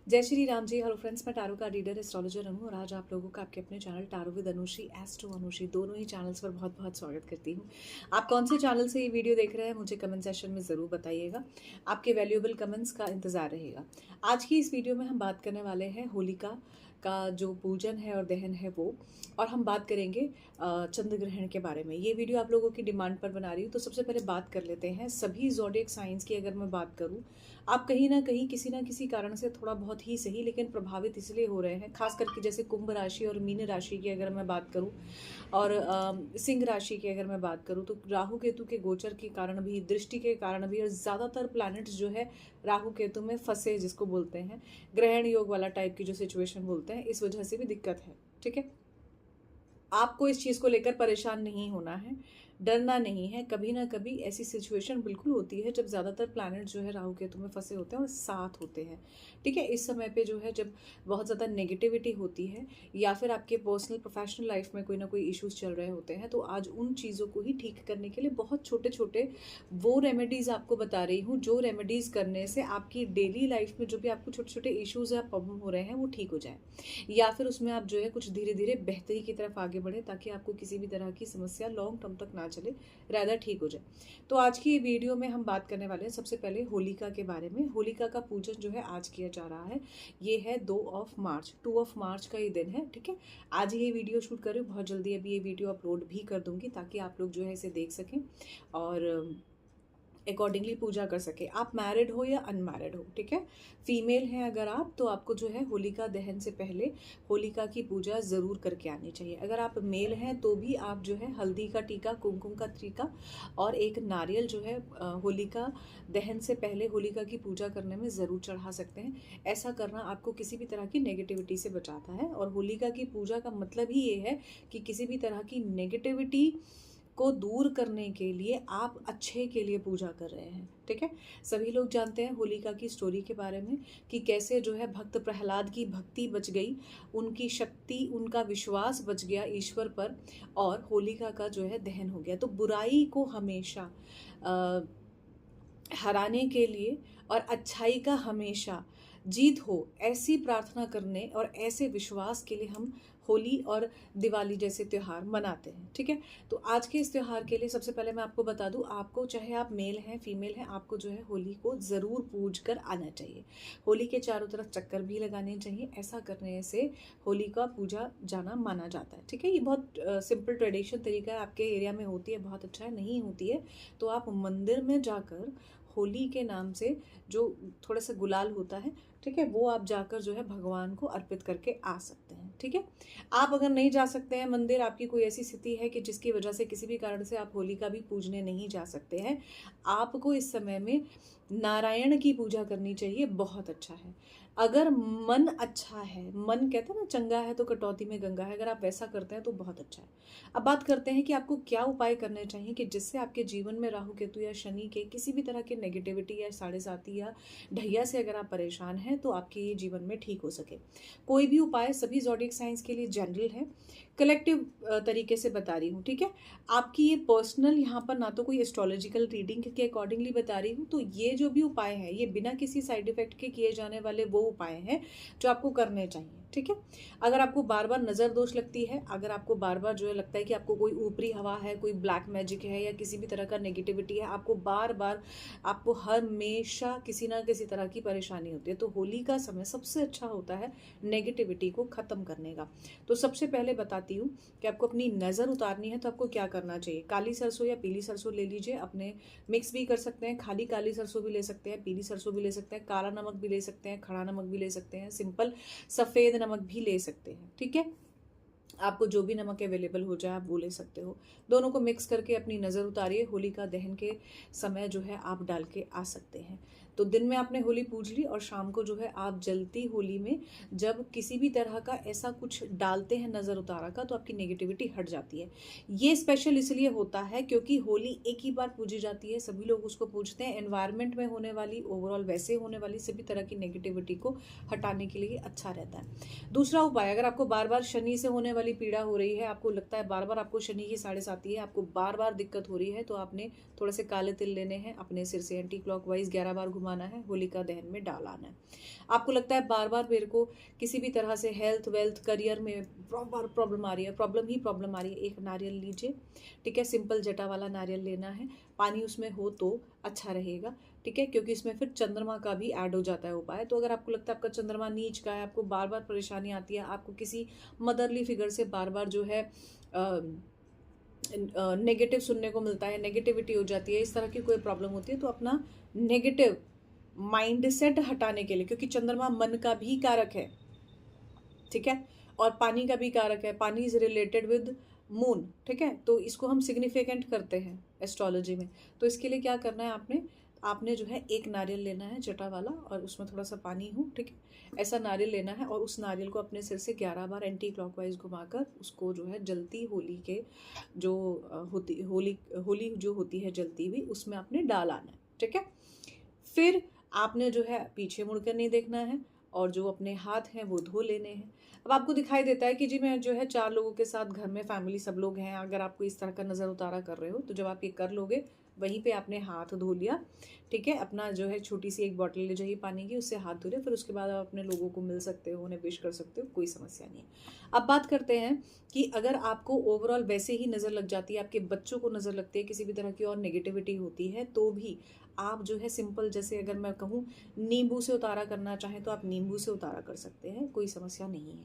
जय Shri Ram ji. Hello friends, मैं tarot का रीडर एस्ट्रोलॉजर अनु और आज आप लोगों का आपके अपने channel tarot with Anushri astro Anushri दोनों ही चैनल्स पर बहुत बहुत स्वागत करती हूँ। आप कौन से चैनल से ये वीडियो देख रहे हैं मुझे कमेंट सेक्शन में ज़रूर बताइएगा। आपके वैल्यूएबल कमेंट्स का इंतज़ार रहेगा। आज की इस वीडियो में हम बात करने वाले हैं होलिका का जो पूजन है और दहन है वो, और हम बात करेंगे चंद्र ग्रहण के बारे में। ये वीडियो आप लोगों की डिमांड पर बना रही हूँ, तो सबसे पहले बात कर लेते हैं सभी ज़ोडिएक साइंस की। अगर मैं बात करूँ, आप कहीं ना कहीं किसी ना किसी कारण से थोड़ा बहुत ही सही लेकिन प्रभावित इसलिए हो रहे हैं, खास करके जैसे कुंभ राशि और मीन राशि की अगर मैं बात करूं, और सिंह राशि की अगर मैं बात करूं, तो राहु केतु के गोचर के कारण भी, दृष्टि के कारण भी, और ज़्यादातर प्लैनेट्स जो है राहु केतु में फंसे, जिसको बोलते हैं ग्रहण योग वाला टाइप की जो सिचुएशन बोलते हैं, इस वजह से भी दिक्कत है। ठीक है, आपको इस चीज़ को लेकर परेशान नहीं होना है, डरना नहीं है। कभी ना कभी ऐसी सिचुएशन बिल्कुल होती है जब ज़्यादातर प्लैनेट जो है राहु केतु में फंसे होते हैं और साथ होते हैं। ठीक है, इस समय पे जो है जब बहुत ज़्यादा नेगेटिविटी होती है या फिर आपके पर्सनल प्रोफेशनल लाइफ में कोई ना कोई इश्यूज चल रहे होते हैं, तो आज उन चीज़ों को ही ठीक करने के लिए बहुत छोटे छोटे वो रेमेडीज़ आपको बता रही हूँ, जो रेमेडीज़ करने से आपकी डेली लाइफ में जो भी आपको छोटे छोटे इश्यूज या प्रॉब्लम हो रहे हैं वो ठीक हो जाए, या फिर उसमें आप जो है कुछ धीरे धीरे बेहतरी की तरफ आगे बढ़े, ताकि आपको किसी भी तरह की समस्या लॉन्ग टर्म तक ना चले, रादर ठीक हो जाए। तो आज की ये वीडियो में हम बात करने वाले हैं सबसे पहले होलिका के बारे में। होलिका का पूजन जो है आज किया जा रहा है, ये है 2 मार्च का ये दिन है। ठीक है, आज ही ये वीडियो शूट कर रही हूँ, बहुत जल्दी अभी ये वीडियो अपलोड भी कर दूंगी ताकि आप लोग जो है इसे देख सकें और अकॉर्डिंगली पूजा कर सके। आप मैरिड हो या अनमैरिड हो, ठीक है, फीमेल हैं अगर आप, तो आपको जो है होलिका दहन से पहले होलिका की पूजा ज़रूर करके आनी चाहिए। अगर आप मेल हैं तो भी आप जो है हल्दी का टीका, कुमकुम का टीका और एक नारियल जो है होलिका दहन से पहले होलिका की पूजा करने में ज़रूर चढ़ा सकते हैं। ऐसा करना आपको किसी भी तरह की नेगेटिविटी से बचाता है, और होलिका की पूजा का मतलब ही ये है कि किसी भी तरह की नेगेटिविटी को दूर करने के लिए आप अच्छे के लिए पूजा कर रहे हैं। ठीक है, सभी लोग जानते हैं होलिका की स्टोरी के बारे में, कि कैसे जो है भक्त प्रहलाद की भक्ति बच गई, उनकी शक्ति, उनका विश्वास बच गया ईश्वर पर, और होलिका का जो है दहन हो गया। तो बुराई को हमेशा हराने के लिए और अच्छाई का हमेशा जीत हो, ऐसी प्रार्थना करने और ऐसे विश्वास के लिए हम होली और दिवाली जैसे त्यौहार मनाते हैं। ठीक है, तो आज के इस त्यौहार के लिए सबसे पहले मैं आपको बता दूं, आपको चाहे आप मेल हैं फीमेल हैं, आपको जो है होली को ज़रूर पूज कर आना चाहिए। होली के चारों तरफ चक्कर भी लगाने चाहिए। ऐसा करने से होली का पूजा जाना माना जाता है। ठीक है, ये बहुत सिंपल ट्रेडिशन तरीका है, आपके एरिया में होती है, बहुत अच्छा है। नहीं होती है तो आप मंदिर में जाकर होली के नाम से जो थोड़ा सा गुलाल होता है, ठीक है, वो आप जाकर जो है भगवान को अर्पित करके आ सकते हैं। ठीक है, आप अगर नहीं जा सकते हैं मंदिर, आपकी कोई ऐसी स्थिति है कि जिसकी वजह से किसी भी कारण से आप होली का भी पूजने नहीं जा सकते हैं, आपको इस समय में नारायण की पूजा करनी चाहिए। बहुत अच्छा है। अगर मन अच्छा है, मन कहते हैं ना चंगा है तो कटौती में गंगा है, अगर आप वैसा करते हैं तो बहुत अच्छा है। अब बात करते हैं कि आपको क्या उपाय करने चाहिए कि जिससे आपके जीवन में राहु केतु या शनि के किसी भी तरह के नेगेटिविटी या साढ़े साती या ढैया से अगर आप परेशान हैं तो आपके ये जीवन में ठीक हो सके। कोई भी उपाय सभी ज़ोडिएक साइंस के लिए जनरल है, कलेक्टिव तरीके से बता रही हूँ। ठीक है, आपकी ये पर्सनल यहाँ पर ना तो कोई एस्ट्रोलॉजिकल रीडिंग के अकॉर्डिंगली बता रही हूँ, तो ये जो भी उपाय हैं ये बिना किसी साइड इफेक्ट के किए जाने वाले वो उपाय हैं जो आपको करने चाहिए। ठीक है, अगर आपको बार बार नज़र दोष लगती है, अगर आपको बार बार जो है लगता है कि आपको कोई ऊपरी हवा है, कोई ब्लैक मैजिक है या किसी भी तरह का नेगेटिविटी है, आपको बार बार, आपको हमेशा किसी ना किसी तरह की परेशानी होती है, तो होली का समय सबसे अच्छा होता है नेगेटिविटी को ख़त्म करने का। तो सबसे पहले बताती हूँ कि आपको अपनी नज़र उतारनी है तो आपको क्या करना चाहिए। काली सरसों या पीली सरसों ले लीजिए, अपने मिक्स भी कर सकते हैं, खाली काली सरसों भी ले सकते हैं, पीली सरसों भी ले सकते हैं, काला नमक भी ले सकते हैं, खड़ा नमक भी ले सकते हैं, सिंपल सफ़ेद नमक भी ले सकते हैं। ठीक है, आपको जो भी नमक अवेलेबल हो जाए आप वो ले सकते हो। दोनों को मिक्स करके अपनी नज़र उतारिए, होलिका दहन के समय जो है आप डाल के आ सकते हैं। तो दिन में आपने होली पूज ली और शाम को जो है आप जलती होली में जब किसी भी तरह का ऐसा कुछ डालते हैं नज़र उतारा का, तो आपकी नेगेटिविटी हट जाती है। ये स्पेशल इसलिए होता है क्योंकि होली एक ही बार पूजी जाती है, सभी लोग उसको पूजते हैं। एनवायरनमेंट में होने वाली, ओवरऑल वैसे होने वाली सभी तरह की नेगेटिविटी को हटाने के लिए अच्छा रहता है। दूसरा उपाय, अगर आपको बार बार शनि से होने वाली पीड़ा हो रही है, आपको लगता है बार बार आपको शनि की साढ़े साती है, आपको बार बार दिक्कत हो रही है, तो आपने थोड़े से काले तिल लेने हैं, अपने सिर से एंटी क्लॉकवाइज 11 बार घुमा घुमाना है, होलिका दहन में डाल आना है। आपको लगता है बार बार मेरे को किसी भी तरह से हेल्थ वेल्थ करियर में बार प्रॉब्लम आ रही है, प्रॉब्लम आ रही है, एक नारियल लीजिए, ठीक है, सिंपल जटा वाला नारियल लेना है, पानी उसमें हो तो अच्छा रहेगा, ठीक है, क्योंकि इसमें फिर चंद्रमा का भी ऐड हो जाता है उपाय। तो अगर आपको लगता है आपका चंद्रमा नीच का है, आपको बार बार परेशानी आती है, आपको किसी मदरली फिगर से बार बार जो है नेगेटिव सुनने को मिलता है, नेगेटिविटी हो जाती है, इस तरह की कोई प्रॉब्लम होती है, तो अपना नेगेटिव माइंडसेट हटाने के लिए, क्योंकि चंद्रमा मन का भी कारक है, ठीक है, और पानी का भी कारक है, पानी इज रिलेटेड विद मून, ठीक है, तो इसको हम सिग्निफिकेंट करते हैं एस्ट्रोलॉजी में। तो इसके लिए क्या करना है, आपने जो है एक नारियल लेना है जटा वाला, और उसमें थोड़ा सा पानी हो, ठीक है, ऐसा नारियल लेना है, और उस नारियल को अपने सिर से 11 बार एंटी क्लॉकवाइज घुमाकर उसको जो है जलती होली के जो होली जो होती है जलती हुई, उसमें आपने डाल आना है, ठीक है। फिर आपने जो है पीछे मुड़कर नहीं देखना है, और जो अपने हाथ हैं वो धो लेने हैं। अब आपको दिखाई देता है कि जी मैं जो है 4 लोगों के साथ घर में फैमिली सब लोग हैं, अगर आपको इस तरह का नज़र उतारा कर रहे हो, तो जब आप ये कर लोगे वहीं पे आपने हाथ धो लिया, ठीक है, अपना जो है छोटी सी एक बॉटल ले जाइए पानी की, उससे हाथ धो लिया, फिर उसके बाद आप अपने लोगों को मिल सकते हो, उन्हें विश कर सकते हो, कोई समस्या नहीं है। अब बात करते हैं कि अगर आपको ओवरऑल वैसे ही नज़र लग जाती है, आपके बच्चों को नज़र लगती है, किसी भी तरह की और नेगेटिविटी होती है, तो भी आप जो है सिंपल, जैसे अगर मैं कहूँ नींबू से उतारा करना चाहें तो आप नींबू से उतारा कर सकते हैं, कोई समस्या नहीं है,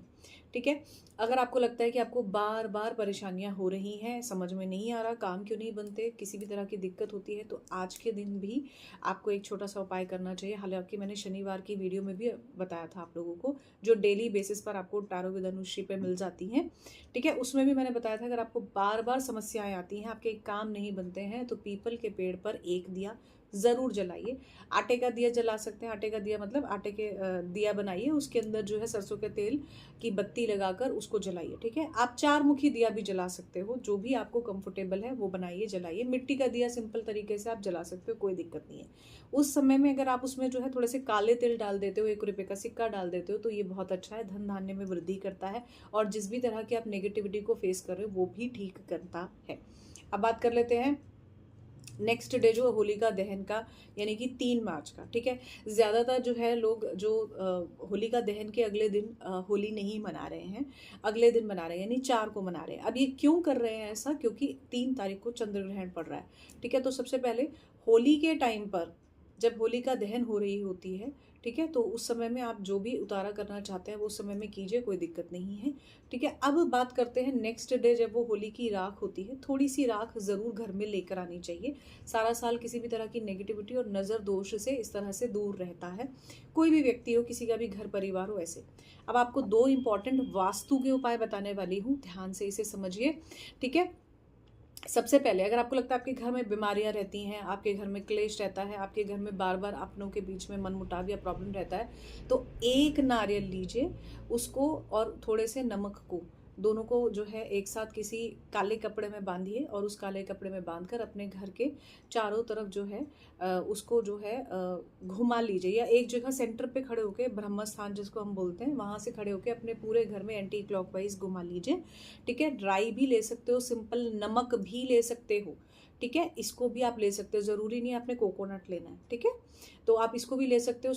ठीक है। अगर आपको लगता है कि आपको बार बार परेशानियां हो रही हैं, समझ में नहीं आ रहा, काम क्यों नहीं बनते, किसी भी तरह की दिक्कत होती है, तो आज के दिन भी आपको एक छोटा सा उपाय करना चाहिए। हालांकि मैंने शनिवार की वीडियो में भी बताया था आप लोगों को, जो डेली बेसिस पर आपको टैरो विद अनुश्री पे मिल जाती हैं, ठीक है, उसमें भी मैंने बताया था अगर आपको बार बार समस्याएं आती हैं, आपके काम नहीं बनते हैं, तो पीपल के पेड़ पर एक दिया ज़रूर जलाइए। आटे का दिया जला सकते हैं, आटे का दिया मतलब आटे के दिया बनाइए, उसके अंदर जो है सरसों के तेल की बत्ती लगाकर उसको जलाइए, ठीक है। आप 4 मुखी दिया भी जला सकते हो, जो भी आपको कंफर्टेबल है वो बनाइए, जलाइए। मिट्टी का दिया सिंपल तरीके से आप जला सकते हो, कोई दिक्कत नहीं है। उस समय में अगर आप उसमें जो है थोड़े से काले तिल डाल देते हो, 1 रुपये का सिक्का डाल देते हो, तो ये बहुत अच्छा है, धन धान्य में वृद्धि करता है, और जिस भी तरह की आप नेगेटिविटी को फेस कर रहे हो वो भी ठीक करता है। अब बात कर लेते हैं नेक्स्ट डे जो होलिका दहन का, यानी कि 3 मार्च का, ठीक है। ज़्यादातर जो है लोग जो होलिका दहन के अगले दिन होली नहीं मना रहे हैं, अगले दिन मना रहे हैं, यानी 4 को मना रहे हैं। अब ये क्यों कर रहे हैं ऐसा, क्योंकि 3 तारीख को चंद्र ग्रहण पड़ रहा है, ठीक है। तो सबसे पहले होली के टाइम पर जब होलिका दहन हो रही होती है, ठीक है, तो उस समय में आप जो भी उतारा करना चाहते हैं वो उस समय में कीजिए, कोई दिक्कत नहीं है, ठीक है। अब बात करते हैं नेक्स्ट डे, जब वो होली की राख होती है, थोड़ी सी राख ज़रूर घर में लेकर आनी चाहिए। सारा साल किसी भी तरह की नेगेटिविटी और नज़र दोष से इस तरह से दूर रहता है, कोई भी व्यक्ति हो, किसी का भी घर परिवार हो, ऐसे। अब आपको 2 इंपॉर्टेंट वास्तु के उपाय बताने वाली हूँ, ध्यान से इसे समझिए, ठीक है। सबसे पहले अगर आपको लगता है आपके घर में बीमारियां रहती हैं, आपके घर में क्लेश रहता है, आपके घर में बार बार अपनों के बीच में मनमुटाव या प्रॉब्लम रहता है, तो एक नारियल लीजिए, उसको और थोड़े से नमक को, दोनों को जो है एक साथ किसी काले कपड़े में बांधिए, और उस काले कपड़े में बांधकर अपने घर के चारों तरफ जो है उसको जो है घुमा लीजिए, या एक जगह सेंटर पे खड़े होकर, ब्रह्म स्थान जिसको हम बोलते हैं, वहाँ से खड़े होकर अपने पूरे घर में एंटी क्लॉकवाइज घुमा लीजिए, ठीक है। ड्राई भी ले सकते हो, सिंपल नमक भी ले सकते हो, ठीक है, इसको भी आप ले सकते हो, ज़रूरी नहीं आपने कोकोनट लेना है, ठीक है। तो आप इसको भी ले सकते हो,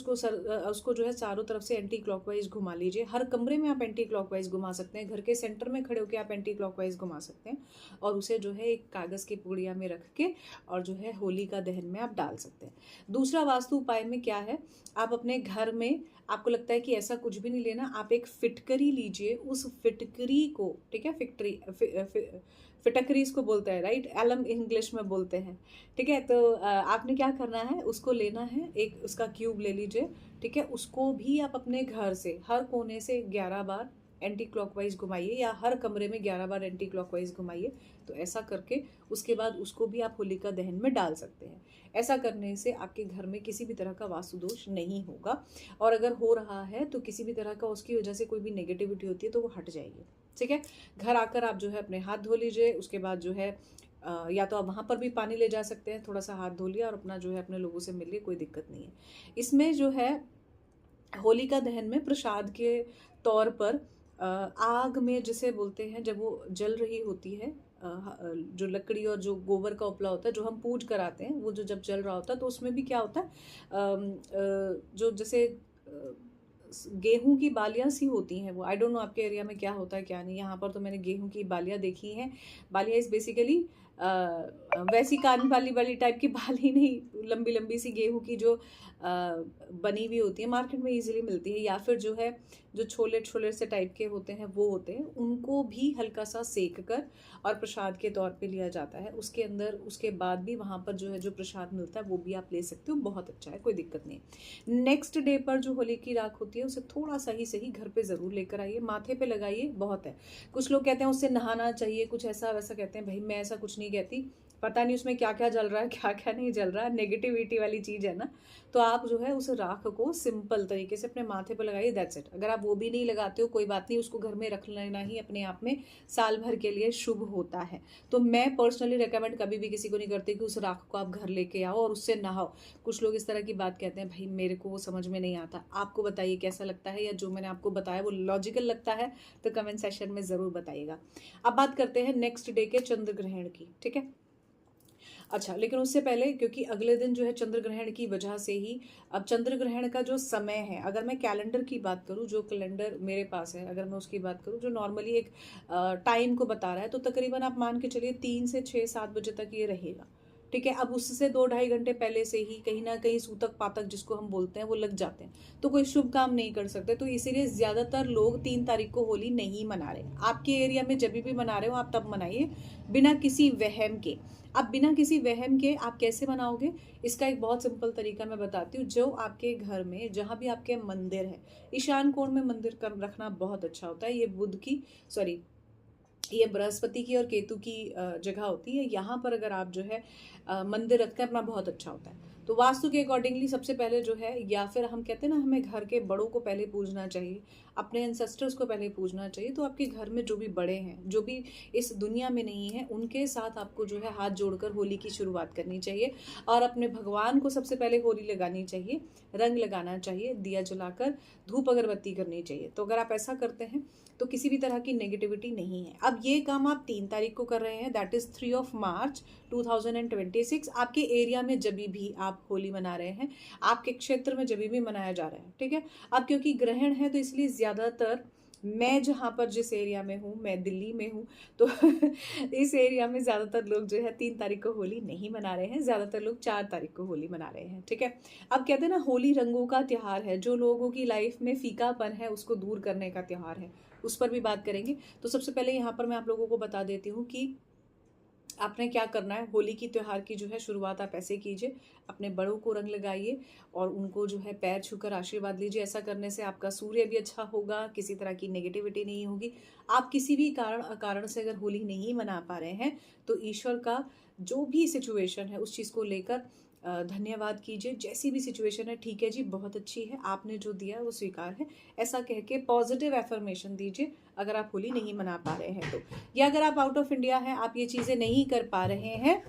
उसको जो है चारों तरफ से एंटी क्लॉकवाइज घुमा लीजिए। हर कमरे में आप एंटी क्लॉकवाइज घुमा सकते हैं, घर के सेंटर में खड़े होकर आप एंटी क्लॉकवाइज घुमा सकते हैं, और उसे जो है एक कागज़ की पुड़िया में रख के और जो है होली का दहन में आप डाल सकते हैं। दूसरा वास्तु उपाय में क्या है, आप अपने घर में, आपको लगता है कि ऐसा कुछ भी नहीं लेना, आप एक फिटकरी लीजिए, उस फिटकरी को, ठीक है, फिटकरी इसको बोलते हैं, राइट, एलम इंग्लिश में बोलते हैं, ठीक है। तो आपने क्या करना है, उसको लेना है, एक उसका क्यूब ले लीजिए, ठीक है, उसको भी आप अपने घर से हर कोने से 11 बार एंटी क्लॉकवाइज घुमाइए, या हर कमरे में 11 बार एंटी क्लॉकवाइज घुमाइए। तो ऐसा करके उसके बाद उसको भी आप होलिका दहन में डाल सकते हैं। ऐसा करने से आपके घर में किसी भी तरह का वास्तु दोष नहीं होगा, और अगर हो रहा है तो किसी भी तरह का उसकी वजह से कोई भी नेगेटिविटी होती है तो वो हट जाएगी, ठीक है। घर आकर आप जो है अपने हाथ धो लीजिए, उसके बाद जो है या तो आप वहाँ पर भी पानी ले जा सकते हैं, थोड़ा सा हाथ धो लिया और अपना जो है अपने लोगों से मिल लिए, कोई दिक्कत नहीं है। इसमें जो है होलिका दहन में प्रसाद के तौर पर आग में जिसे बोलते हैं, जब वो जल रही होती है जो लकड़ी और जो गोबर का उपला होता है जो हम पूज कर आते हैं, वो जो जब जल रहा होता है तो उसमें भी क्या होता है, जो जैसे गेहूं की बालियां सी होती हैं, वो आई डोंट नो आपके एरिया में क्या होता है क्या नहीं। यहाँ पर तो मैंने गेहूं की बालियां देखी हैं। बालियां इज बेसिकली वैसी कान वाली टाइप की बाली नहीं, लंबी लंबी सी गेहूं की जो बनी हुई होती है, मार्केट में इजीली मिलती है, या फिर जो है जो छोले छोले से टाइप के होते हैं वो होते हैं, उनको भी हल्का सा सेक कर और प्रसाद के तौर पे लिया जाता है। उसके अंदर उसके बाद भी वहाँ पर जो है जो प्रसाद मिलता है वो भी आप ले सकते हो, बहुत अच्छा है, कोई दिक्कत नहीं। नेक्स्ट डे पर जो होली की राख होती है उसे थोड़ा सही सही घर पे ज़रूर लेकर आइए, माथे पे लगाइए, बहुत है। कुछ लोग कहते हैं उससे नहाना चाहिए, कुछ ऐसा वैसा कहते हैं, भाई मैं ऐसा कुछ नहीं कहती, पता नहीं उसमें क्या क्या जल रहा है क्या क्या नहीं जल रहा है, नेगेटिविटी वाली चीज़ है ना। तो आप जो है उस राख को सिंपल तरीके से अपने माथे पर लगाइए, दैट्स इट। अगर आप वो भी नहीं लगाते हो कोई बात नहीं, उसको घर में रख लेना ही अपने आप में साल भर के लिए शुभ होता है। तो मैं पर्सनली रिकमेंड कभी भी किसी को नहीं करती कि उस राख को आप घर लेके आओ और उससे नहाओ। कुछ लोग इस तरह की बात कहते हैं, भाई मेरे को वो समझ में नहीं आता, आपको बताइए कैसा लगता है, या जो मैंने आपको बताया वो लॉजिकल लगता है तो कमेंट सेक्शन में ज़रूर बताइएगा। अब बात करते हैं नेक्स्ट डे के चंद्र ग्रहण की, ठीक है। अच्छा, लेकिन उससे पहले, क्योंकि अगले दिन जो है चंद्र ग्रहण की वजह से ही, अब चंद्र ग्रहण का जो समय है, अगर मैं कैलेंडर की बात करूं, जो कैलेंडर मेरे पास है, अगर मैं उसकी बात करूं जो नॉर्मली एक टाइम को बता रहा है, तो तकरीबन आप मान के चलिए 3 से 6-7 बजे तक ये रहेगा, ठीक है। अब उससे 2-2.5 घंटे पहले से ही कहीं ना कहीं सूतक पातक जिसको हम बोलते हैं वो लग जाते हैं, तो कोई शुभ काम नहीं कर सकते। तो इसीलिए ज़्यादातर लोग 3 तारीख को होली नहीं मना रहे। आपके एरिया में जब भी मना रहे हो आप तब मनाइए, बिना किसी वहम के। अब बिना किसी वहम के आप कैसे मनाओगे, इसका एक बहुत सिंपल तरीका मैं बताती हूँ। जो आपके घर में जहाँ भी आपके मंदिर है, ईशान कोण में मंदिर कर रखना बहुत अच्छा होता है। ये बृहस्पति की और केतु की जगह होती है। यहाँ पर अगर आप जो है मंदिर रखते हैं अपना, बहुत अच्छा होता है। तो वास्तु के अकॉर्डिंगली सबसे पहले जो है, या फिर हम कहते हैं ना, हमें घर के बड़ों को पहले पूजना चाहिए, अपने एंसेस्टर्स को पहले पूजना चाहिए। तो आपके घर में जो भी बड़े हैं, जो भी इस दुनिया में नहीं है, उनके साथ आपको जो है हाथ जोड़कर होली की शुरुआत करनी चाहिए और अपने भगवान को सबसे पहले होली लगानी चाहिए, रंग लगाना चाहिए, दिया जलाकर धूप अगरबत्ती करनी चाहिए। तो अगर आप ऐसा करते हैं तो किसी भी तरह की नेगेटिविटी नहीं है। अब ये काम आप 3 तारीख को कर रहे हैं, दैट इज 3 मार्च 2026। आपके एरिया में जब भी आप होली मना रहे हैं, आपके क्षेत्र में जब भी मनाया जा रहा है, ठीक है। अब क्योंकि ग्रहण है तो इसलिए ज़्यादातर मैं जहाँ पर जिस एरिया में हूँ, मैं दिल्ली में हूँ, तो इस एरिया में ज़्यादातर लोग जो है 3 तारीख को होली नहीं मना रहे हैं, ज़्यादातर लोग 4 तारीख को होली मना रहे हैं, ठीक है। अब कहते हैं ना, होली रंगों का त्यौहार है, जो लोगों की लाइफ में फीकापन है उसको दूर करने का त्यौहार है, उस पर भी बात करेंगे। तो सबसे पहले यहाँ पर मैं आप लोगों को बता देती हूँ कि आपने क्या करना है। होली की त्यौहार की जो है शुरुआत आप ऐसे कीजिए, अपने बड़ों को रंग लगाइए और उनको जो है पैर छूकर आशीर्वाद लीजिए। ऐसा करने से आपका सूर्य भी अच्छा होगा, किसी तरह की नेगेटिविटी नहीं होगी। आप किसी भी कारण से अगर होली नहीं मना पा रहे हैं तो ईश्वर का जो भी सिचुएशन है उस चीज़ को लेकर धन्यवाद कीजिए। जैसी भी सिचुएशन है, ठीक है जी, बहुत अच्छी है, आपने जो दिया वो स्वीकार है, ऐसा कह के पॉजिटिव एफर्मेशन दीजिए अगर आप होली नहीं मना पा रहे हैं तो। या अगर आप आउट ऑफ इंडिया हैं, आप ये चीज़ें नहीं कर पा रहे हैं,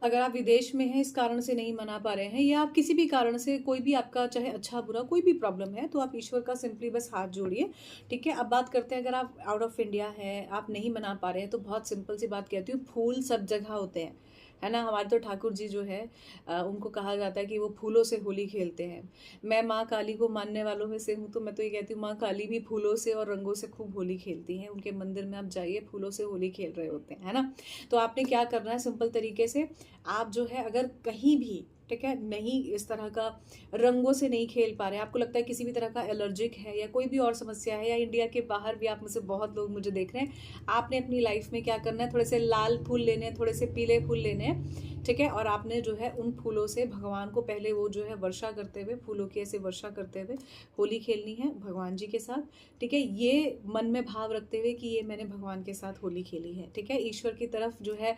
अगर आप विदेश में हैं इस कारण से नहीं मना पा रहे हैं, या आप किसी भी कारण से, कोई भी आपका चाहे अच्छा बुरा कोई भी प्रॉब्लम है, तो आप ईश्वर का सिंपली बस हाथ जोड़िए, ठीक है। अब बात करते हैं, अगर आप आउट ऑफ इंडिया हैं, आप नहीं मना पा रहे हैं, तो बहुत सिंपल सी बात कहती हूँ, फूल सब जगह होते हैं, है ना। हमारे तो ठाकुर जी जो है उनको कहा जाता है कि वो फूलों से होली खेलते हैं। मैं माँ काली को मानने वालों में से हूँ, तो मैं तो ये कहती हूँ माँ काली भी फूलों से और रंगों से खूब होली खेलती हैं। उनके मंदिर में आप जाइए, फूलों से होली खेल रहे होते हैं, है ना। तो आपने क्या करना है, सिंपल तरीके से आप जो है अगर कहीं भी, ठीक है, नहीं इस तरह का रंगों से नहीं खेल पा रहे, आपको लगता है किसी भी तरह का एलर्जिक है या कोई भी और समस्या है, या इंडिया के बाहर भी आप में से बहुत लोग मुझे देख रहे हैं, आपने अपनी लाइफ में क्या करना है, थोड़े से लाल फूल लेने हैं, थोड़े से पीले फूल लेने हैं, ठीक है। और आपने जो है उन फूलों से भगवान को पहले वो जो है वर्षा करते हुए, फूलों की ऐसे वर्षा करते हुए होली खेलनी है भगवान जी के साथ, ठीक है। ये मन में भाव रखते हुए कि ये मैंने भगवान के साथ होली खेली है, ठीक है, ईश्वर की तरफ जो है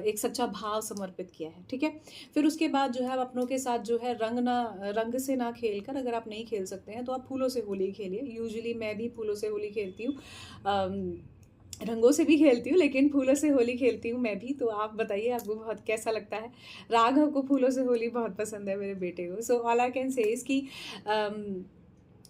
एक सच्चा भाव समर्पित किया है, ठीक है। फिर उसके बाद जो है आप अपनों के साथ जो है रंग से ना खेल कर, अगर आप नहीं खेल सकते हैं तो आप फूलों से होली खेलिए। यूजुअली मैं भी फूलों से होली खेलती हूँ, रंगों से भी खेलती हूँ, लेकिन फूलों से होली खेलती हूँ मैं भी। तो आप बताइए आपको बहुत कैसा लगता है। राघव को फूलों से होली बहुत पसंद है, मेरे बेटे को। So all I can say इसकी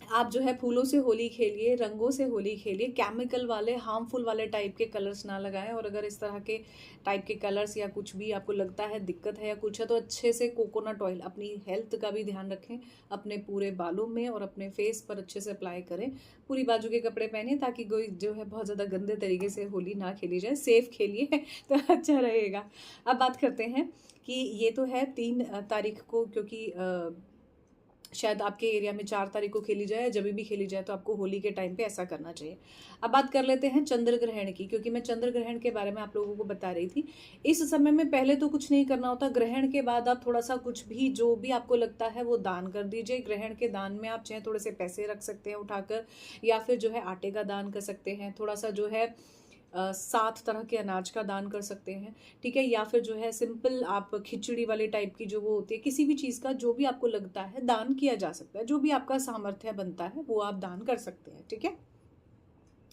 आप जो है फूलों से होली खेलिए, रंगों से होली खेलिए, केमिकल वाले हार्मफुल वाले टाइप के कलर्स ना लगाएं। और अगर इस तरह के टाइप के कलर्स या कुछ भी आपको लगता है दिक्कत है या कुछ है, तो अच्छे से कोकोनट ऑयल, अपनी हेल्थ का भी ध्यान रखें, अपने पूरे बालों में और अपने फेस पर अच्छे से अप्लाई करें। पूरी बाजू के कपड़े पहने ताकि कोई जो है बहुत ज़्यादा गंदे तरीके से होली ना खेली जाए, सेफ खेलिए तो अच्छा रहेगा। अब बात करते हैं कि ये तो है 3 तारीख को, क्योंकि शायद आपके एरिया में 4 तारीख को खेली जाए, जब भी खेली जाए तो आपको होली के टाइम पे ऐसा करना चाहिए। अब बात कर लेते हैं चंद्र ग्रहण की, क्योंकि मैं चंद्र ग्रहण के बारे में आप लोगों को बता रही थी। इस समय में पहले तो कुछ नहीं करना होता, ग्रहण के बाद आप थोड़ा सा कुछ भी जो भी आपको लगता है वो दान कर दीजिए। ग्रहण के दान में आप चाहे थोड़े से पैसे रख सकते हैं उठाकर, या फिर जो है आटे का दान कर सकते हैं, थोड़ा सा जो है 7 तरह के अनाज का दान कर सकते हैं, ठीक है। या फिर जो है सिंपल आप खिचड़ी वाली टाइप की जो वो होती है, किसी भी चीज़ का जो भी आपको लगता है दान किया जा सकता है, जो भी आपका सामर्थ्य बनता है वो आप दान कर सकते हैं, ठीक है।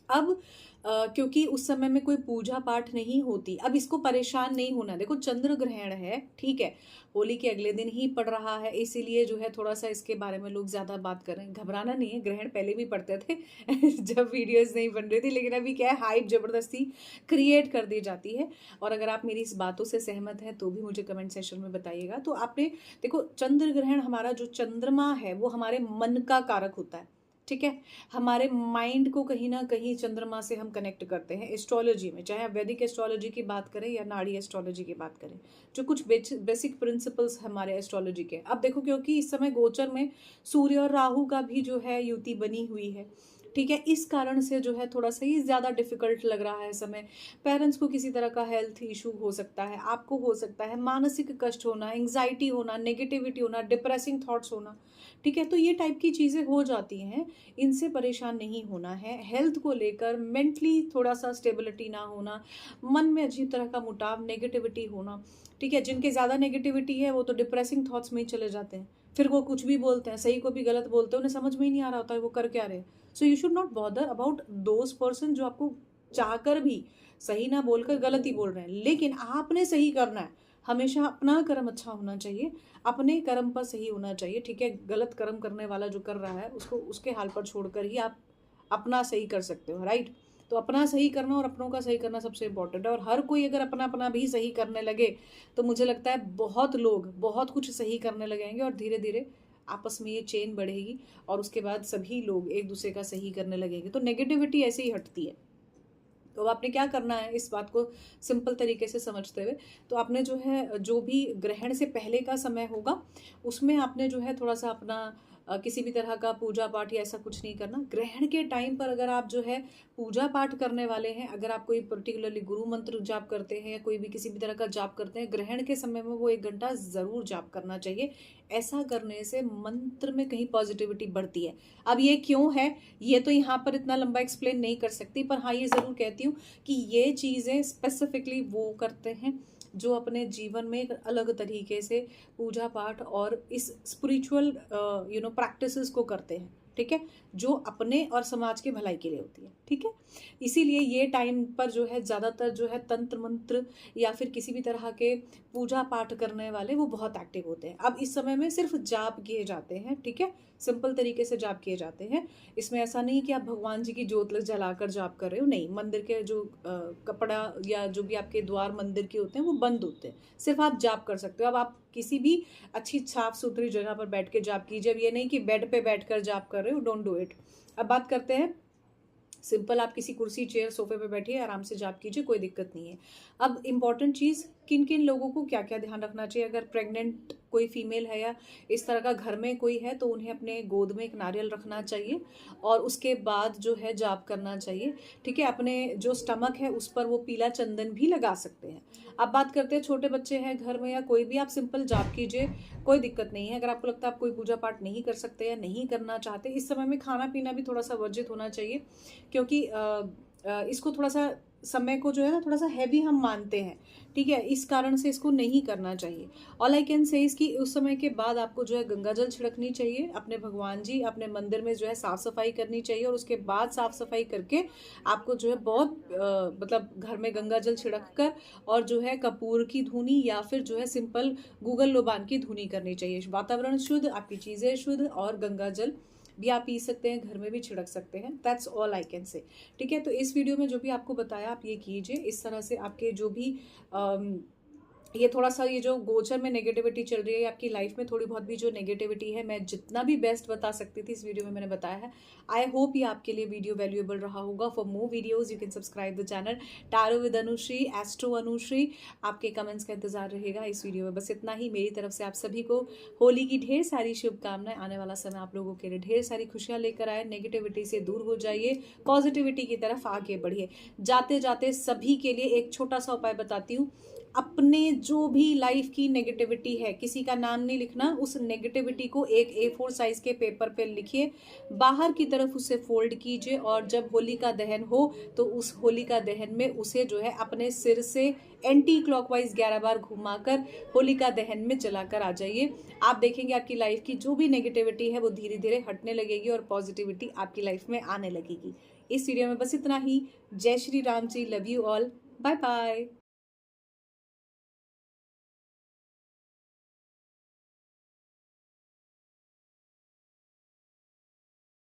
अब क्योंकि उस समय में कोई पूजा पाठ नहीं होती, अब इसको परेशान नहीं होना। देखो चंद्र ग्रहण है, ठीक है, होली के अगले दिन ही पड़ रहा है, इसीलिए जो है थोड़ा सा इसके बारे में लोग ज़्यादा बात कर रहे हैं। घबराना नहीं है, ग्रहण पहले भी पड़ते थे जब वीडियोस नहीं बन रही थी, लेकिन अभी क्या है, हाइप ज़बरदस्ती क्रिएट कर दी जाती है। और अगर आप मेरी इस बातों से सहमत हैं तो भी मुझे कमेंट सेक्शन में बताइएगा। तो आपने देखो, चंद्र ग्रहण, हमारा जो चंद्रमा है वो हमारे मन का कारक होता है, ठीक है। हमारे माइंड को कहीं ना कहीं चंद्रमा से हम कनेक्ट करते हैं एस्ट्रोलॉजी में, चाहे आप वैदिक एस्ट्रोलॉजी की बात करें या नाड़ी एस्ट्रोलॉजी की बात करें, जो कुछ बेसिक प्रिंसिपल्स हमारे एस्ट्रोलॉजी के। अब देखो, क्योंकि इस समय गोचर में सूर्य और राहु का भी जो है युति बनी हुई है, ठीक है, इस कारण से जो है थोड़ा सा ही ज़्यादा डिफिकल्ट लग रहा है समय। पेरेंट्स को किसी तरह का हेल्थ इशू हो सकता है, आपको हो सकता है मानसिक कष्ट होना, एंग्जाइटी होना, नेगेटिविटी होना, डिप्रेसिंग थॉट्स होना, ठीक है। तो ये टाइप की चीज़ें हो जाती हैं, इनसे परेशान नहीं होना है। हेल्थ को लेकर मेंटली थोड़ा सा स्टेबिलिटी ना होना, मन में अजीब तरह का मुटाव, नेगेटिविटी होना, ठीक है। जिनके ज़्यादा नेगेटिविटी है वो तो डिप्रेसिंग थॉट्स में ही चले जाते हैं, फिर वो कुछ भी बोलते हैं, सही को भी गलत बोलते हैं, उन्हें समझ में ही नहीं आ रहा होता है वो कर क्या रहे हैं। So you should not bother about those person जो आपको चाहकर भी सही ना बोलकर गलत ही बोल रहे हैं, लेकिन आपने सही करना है। हमेशा अपना कर्म अच्छा होना चाहिए, अपने कर्म पर सही होना चाहिए, ठीक है। गलत कर्म करने वाला जो कर रहा है उसको उसके हाल पर छोड़कर ही आप अपना सही कर सकते हो, राइट। तो अपना सही करना और अपनों का सही करना सबसे इम्पोर्टेंट है। और हर कोई अगर अपना अपना भी सही करने लगे तो मुझे लगता है बहुत लोग बहुत कुछ सही करने लगेंगे, और धीरे धीरे आपस में ये चेन बढ़ेगी, और उसके बाद सभी लोग एक दूसरे का सही करने लगेंगे, तो नेगेटिविटी ऐसे ही हटती है। तो अब आपने क्या करना है इस बात को सिंपल तरीके से समझते हुए, तो आपने जो है जो भी ग्रहण से पहले का समय होगा उसमें आपने जो है थोड़ा सा अपना किसी भी तरह का पूजा पाठ या ऐसा कुछ नहीं करना। ग्रहण के टाइम पर अगर आप जो है पूजा पाठ करने वाले हैं, अगर आप कोई पर्टिकुलरली गुरु मंत्र जाप करते हैं या कोई भी किसी भी तरह का जाप करते हैं, ग्रहण के समय में वो 1 घंटा ज़रूर जाप करना चाहिए। ऐसा करने से मंत्र में कहीं पॉजिटिविटी बढ़ती है। अब ये क्यों है, ये तो यहाँ पर इतना लंबा एक्सप्लेन नहीं कर सकती, पर हाँ ये ज़रूर कहती हूँ कि ये चीज़ें स्पेसिफिकली वो करते हैं जो अपने जीवन में एक अलग तरीके से पूजा पाठ और इस स्पिरिचुअल प्रैक्टिसेस को करते हैं, ठीक है, जो अपने और समाज के भलाई के लिए होती है, ठीक है। इसीलिए ये टाइम पर जो है ज़्यादातर जो है तंत्र मंत्र या फिर किसी भी तरह के पूजा पाठ करने वाले वो बहुत एक्टिव होते हैं। अब इस समय में सिर्फ जाप किए जाते हैं, ठीक है, सिंपल तरीके से जाप किए जाते हैं। इसमें ऐसा नहीं कि आप भगवान जी की ज्योत जलाकर जाप कर रहे हो, नहीं। मंदिर के जो कपड़ा या जो भी आपके द्वार मंदिर के होते हैं वो बंद होते हैं, सिर्फ आप जाप कर सकते हो। अब आप किसी भी अच्छी साफ सुथरी जगह पर बैठ के जाप कीजिए। अब ये नहीं कि बेड पे बैठकर जाप कर रहे हो, डोंट डू इट। अब बात करते हैं सिंपल, आप किसी कुर्सी चेयर सोफे पे बैठिए, आराम से जाप कीजिए, कोई दिक्कत नहीं है। अब इम्पॉर्टेंट चीज़, किन किन लोगों को क्या क्या ध्यान रखना चाहिए। अगर प्रेग्नेंट कोई फीमेल है या इस तरह का घर में कोई है तो उन्हें अपने गोद में एक नारियल रखना चाहिए और उसके बाद जो है जाप करना चाहिए, ठीक है। अपने जो स्टमक है उस पर वो पीला चंदन भी लगा सकते हैं। अब बात करते हैं छोटे बच्चे हैं घर में या कोई भी, आप सिंपल जाप कीजिए, कोई दिक्कत नहीं है। अगर आपको लगता है आप कोई पूजा पाठ नहीं कर सकते या नहीं करना चाहते, इस समय में खाना पीना भी थोड़ा सा वर्जित होना चाहिए, क्योंकि इसको थोड़ा सा समय को जो है ना थोड़ा सा हैवी हम मानते हैं, ठीक है, इस कारण से इसको नहीं करना चाहिए। ऑल आई कैन से इसकी उस समय के बाद आपको जो है गंगा जल छिड़कनी चाहिए, अपने भगवान जी अपने मंदिर में जो है साफ़ सफाई करनी चाहिए, और उसके बाद साफ़ सफाई करके आपको जो है बहुत मतलब घर में गंगा जल छिड़क कर और जो है कपूर की धुनी या फिर जो है सिंपल गूगल लोबान की धुनी करनी चाहिए। वातावरण शुद्ध, आपकी चीज़ें शुद्ध और गंगा जल भी आप पी सकते हैं, घर में भी छिड़क सकते हैं। That's all I can say. ठीक है, तो इस वीडियो में जो भी आपको बताया आप ये कीजिए। इस तरह से आपके जो भी ये थोड़ा सा ये जो गोचर में नेगेटिविटी चल रही है, आपकी लाइफ में थोड़ी बहुत भी जो नेगेटिविटी है, मैं जितना भी बेस्ट बता सकती थी इस वीडियो में मैंने बताया है। आई होप ये आपके लिए वीडियो वैल्यूएबल रहा होगा। For more videos you can subscribe the channel tarot with Anushri, astro Anushri. आपके कमेंट्स का इंतजार रहेगा इस वीडियो में। बस इतना ही मेरी तरफ से। आप सभी को होली की ढेर सारी शुभकामनाएं। आने वाला समय आप लोगों के लिए ढेर सारी खुशियां लेकर आए। नेगेटिविटी से दूर हो जाइए, पॉजिटिविटी की तरफ आगे बढ़िए। जाते जाते सभी के लिए एक छोटा सा उपाय बताती हूँ। अपने जो भी लाइफ की नेगेटिविटी है, किसी का नाम नहीं लिखना, उस नेगेटिविटी को एक A4 साइज के पेपर पे लिखिए, बाहर की तरफ उसे फोल्ड कीजिए और जब होलिका दहन हो तो उस होलिका दहन में उसे जो है अपने सिर से एंटी क्लॉकवाइज 11 बार घुमाकर होलिका दहन में जलाकर आ जाइए। आप देखेंगे आपकी लाइफ की जो भी नेगेटिविटी है वो धीरे धीरे हटने लगेगी और पॉजिटिविटी आपकी लाइफ में आने लगेगी। इस वीडियो में बस इतना ही। जय Shri Ram ji, love you all, bye bye.